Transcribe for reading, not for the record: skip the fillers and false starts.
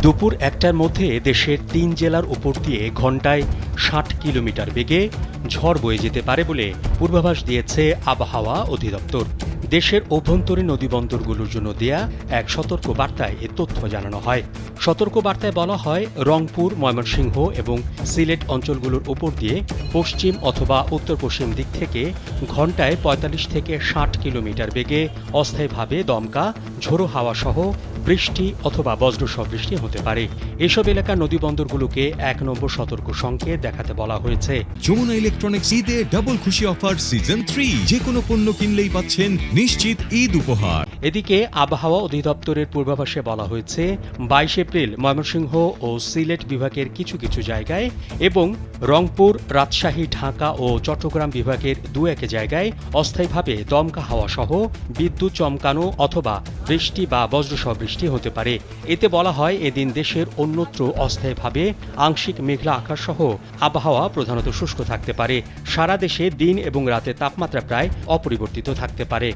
দুপুর ১টার মধ্যে দেশের ৩ জেলার উপর দিয়ে ঘণ্টায় ৬০ কিলোমিটার বেগে ঝড় বয়ে যেতে পারে বলে পূর্বাভাস দিয়েছে আবহাওয়া অধিদপ্তর। দেশের অভ্যন্তরীণ নদীবন্দরগুলোর জন্য দেয়া এক সতর্ক বার্তায় এ তথ্য জানানো হয়। সতর্ক বার্তায় বলা হয়, রংপুর, ময়মনসিংহ এবং সিলেট অঞ্চলগুলোর উপর দিয়ে পশ্চিম অথবা উত্তর পশ্চিম দিক থেকে ঘণ্টায় ৪৫ থেকে ৬০ কিলোমিটার বেগে অস্থায়ীভাবে দমকা, ঝোড়ো হাওয়া সহ বৃষ্টি অথবা বজ্রসহ বৃষ্টি হতে পারে। এসব এলাকার নদীবন্দরগুলোকে ১ নম্বর সতর্ক সংকেত দেখাতে বলা হয়েছে। যমুনা ইলেকট্রনিক্স ঈদে ডাবল খুশি অফার সিজন 3, যে কোনো পণ্য কিনলেই পাচ্ছেন নিশ্চিত ঈদ উপহার। এদিকে আবহাওয়া অধিদপ্তরের পূর্বাভাসে বলা হয়েছে, ২২ এপ্রিল ময়মনসিংহ ও সিলেট বিভাগের কিছু কিছু জায়গায় এবং রংপুর, রাজশাহী, ঢাকা ও চট্টগ্রাম বিভাগের দু-এক জায়গায় অস্থায়ীভাবে দমকা হাওয়া সহ বিদ্যুৎ চমকানো অথবা বৃষ্টি বা বজ্রসহ বৃষ্টি হতে পারে। এতে বলা হয়, এদিন দেশের অন্যত্র অস্থায়ীভাবে আংশিক মেঘলা আকাশ সহ আবহাওয়া প্রধানত শুষ্ক থাকতে পারে। সারা দেশে দিন এবং রাতের তাপমাত্রা প্রায় অপরিবর্তিত থাকতে পারে।